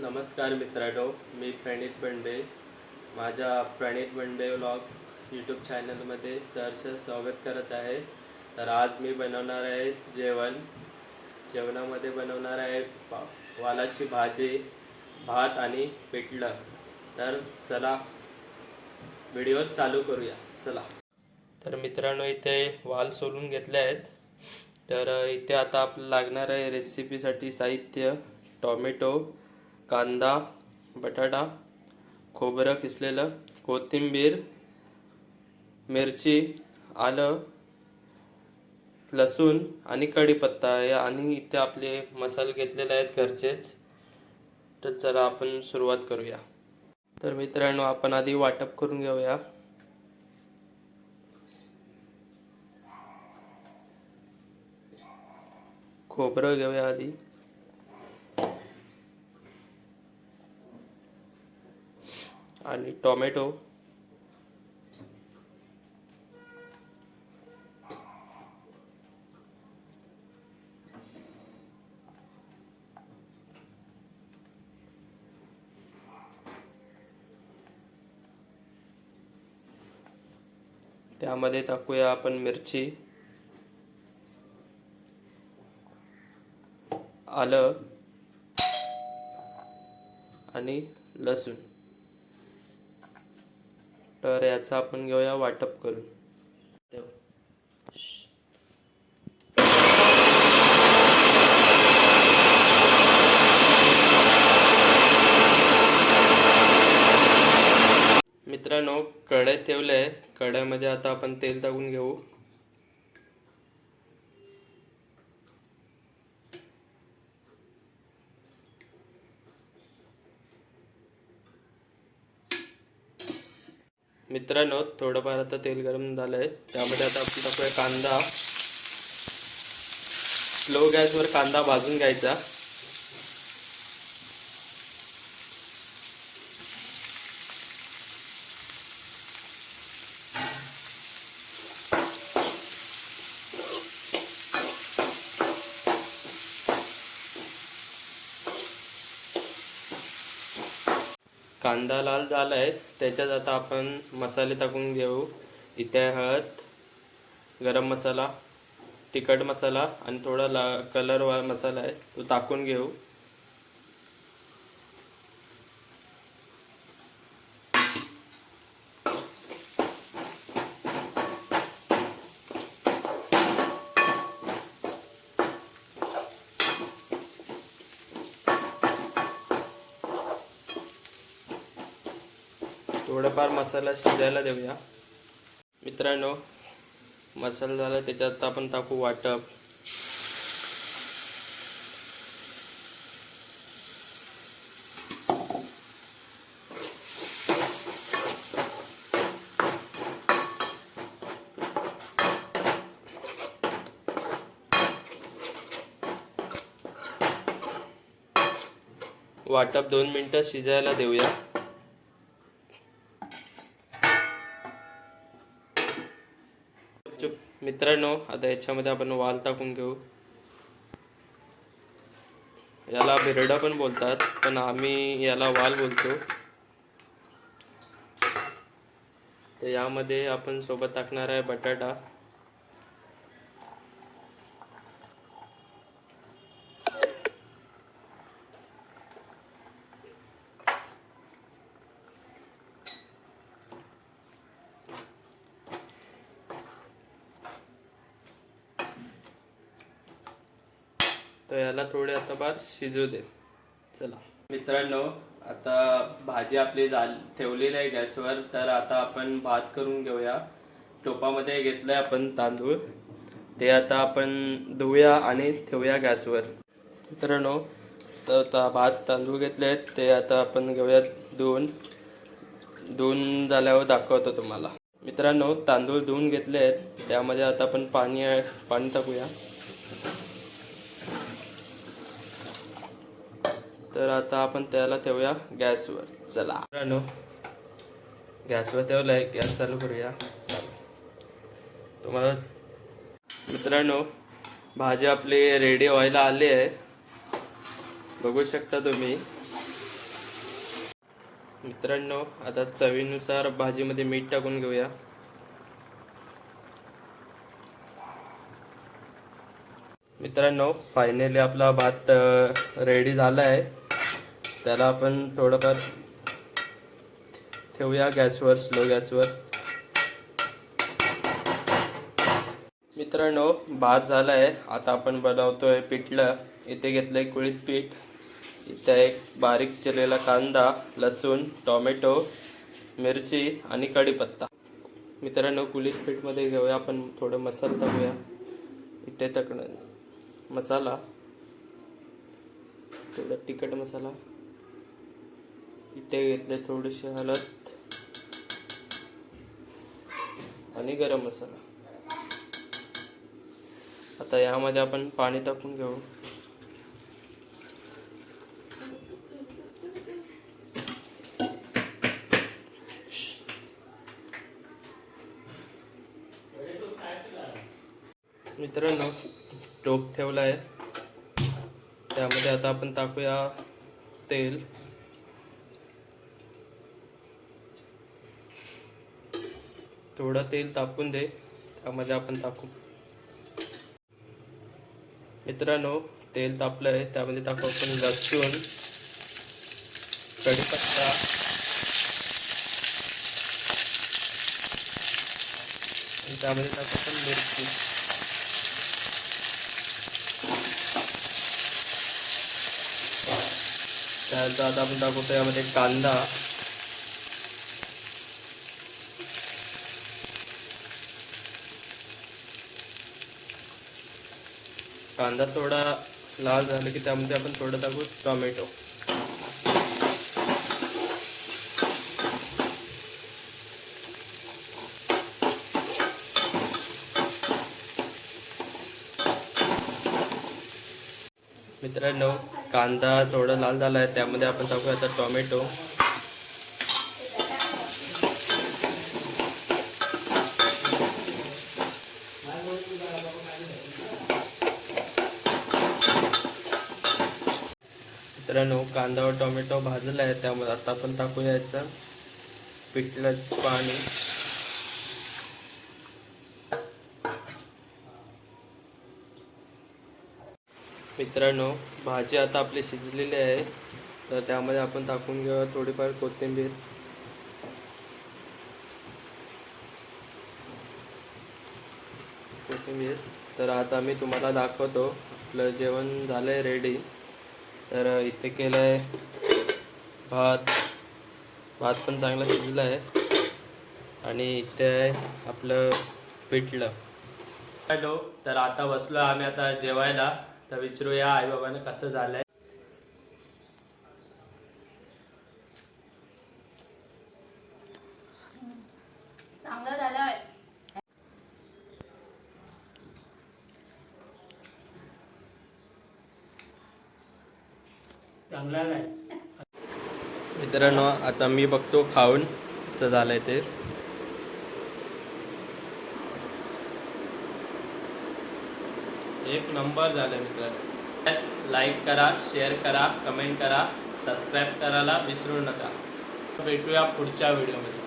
नमस्कार मित्रांनो, मी प्रणित बंडे. माझ्या प्रणित बंडे व्लॉग यूट्यूब चॅनलमध्ये सहर्ष स्वागत करत आहे. तर आज मी बनवणार आहे जेवणामध्ये बनवणार आहे वालाची भाजी, भात आणि पिठलं. तर चला व्हिडिओ चालू करूया. चला. तर मित्रांनो, इथे वाल सोलून घेतले आहेत. तर इथे आता आपल्याला लागणार आहे रेसिपीसाठी साहित्य: टोमॅटो, कांदा, बटाटा, खोबरं किसलेलं, कोथिंबीर, मिरची, आलं, लसूण आणि कढीपत्ता आहे. आणि इथे आपले मसाले घेतलेले आहेत घरचेच. तर चला आपण सुरुवात करूया. तर मित्रांनो, आपण आधी वाटप करून घेऊया. खोबरं घेऊया आधी, आणि टोमॅटो, त्यामध्ये टाकूया आपण मिरची, आलं आणि लसूण. तर याचं आपण घेऊया वाटप करून. मित्रांनो, कढई ठेवले. कढईमध्ये आता आपण तेल टाकून घेऊ. मित्रांनो, थोडंफार आता तेल गरम झालंय. त्यामध्ये आता आपण टाकूया कांदा. स्लो गॅसवर कांदा भाजून घ्यायचा. कांदा लाल झालाय. त्याच्यात आता आपण मसाले टाकून घेऊ. इथे हळद, गरम मसाला, तिखट मसाला आणि थोडा कलर मसाला आहे, तो टाकून घेऊ. थोडाफार मसाला शिजायला देऊया. मित्रांनो, मसाला झाला, त्याच्यात आपण टाकू वाटप. वाटप 2 मिनिटं शिजायला देऊया. मित्रांनो, आता याच्यामध्ये आपण वाल टाकून घेऊ. याला बिरडा पण बोलतात, पण आम्ही याला वाल बोलतो. तर यामध्ये आपण सोबत टाकणार आहे बटाटा. तर याला थोडे आता बार शिजू दे. चला मित्रांनो, आता भाजी आपली ठेवलेली आहे गॅसवर. तर आता आपण भात करून घेऊया. टोपामध्ये घेतलंय आपण तांदूळ. ते आता आपण धुवूया आणि ठेवूया गॅसवर. मित्रांनो, तर भात तांदूळ घेतले, ते आता आपण घेऊया धुवून झाल्यावर दाखवतो तुम्हाला. मित्रांनो, तांदूळ धुवून घेतले आहेत. त्यामध्ये आता आपण पाणी टाकूया. तर आता आपण त्याला ठेवूया गॅसवर. चला मित्रांनो, गॅसवर ठेवलाय, गॅस चालू करूया. तुम्हाला मित्रांनो, भाजी आपली रेडी व्हायला आली आहे, बघू शकता तुम्ही. मित्रांनो आता चवीनुसार भाजीमध्ये मीठ टाकून घेऊया. मित्रांनो फायनली आपला भात रेडी झाला आहे. त्याला आपण थोडंफार ठेवूया गॅसवर, स्लो गॅसवर. मित्रांनो भात झाला आहे. आता आपण बनवतोय पिठलं. इथे घेतलंय कुळीत पीठ. इथे एक बारीक चिरलेला कांदा, लसूण, टोमॅटो, मिरची आणि कढीपत्ता. मित्रांनो कुळीत पीठमध्ये घेऊया आपण थोडं मसाला टाकूया. इथे मसाला, थोडा तिखट मसाला. इथे घेतले थोडीशी हळद आणि गरम मसाला. आता यामध्ये आपण पाणी टाकून घेऊ. मित्रांनो टोप ठेवला आहे. त्यामध्ये आता आपण टाकूया तेल. थोडं तेल तापून दे, त्यामध्ये आपण टाकू. मित्रांनो तेल तापलं आहे. त्यामध्ये टाकू आपण लसूण, कढीपत्ता, त्यामध्ये टाकू आपण मिरची. त्यानंतर आता आपण टाकू यामध्ये कांदा. कांदा थोडा लाल झाला की त्यामध्ये आपण थोडं टाकू टोमॅटो. मित्रांनो कांदा थोडा लाल झाला आहे. त्यामध्ये आपण टाकू आता टोमॅटो. मित्रांनो कांदा व टोमॅटो भाजला आहे. त्यामध्ये आता आपण टाकूया याचं पिठलं पाणी. मित्रांनो भाजी आता आपली शिजलेली आहे. तर त्यामध्ये आपण टाकून घेऊया थोडीफार कोथिंबीर. तर आता मी तुम्हाला दाखवतो आपलं जेवण झालंय रेडी. तर इथे केलंय भात पण चांगला शिजला आहे. आणि इथे आहे आपलं पिठलं. हॅलो, तर आता बसलो आम्ही आता जेवायला. तर विचारूया आई बाबांना कसं झालंय. चांगलं झालंय. चांगला नाही. मित्रांनो आता मी बघतो खाऊन कसं झालंय ते. एक नंबर झालं मित्रांनो. लाईक करा, शेअर करा, कमेंट करा, सबस्क्राईब करायला विसरू नका. भेटूया पुढच्या व्हिडिओमध्ये.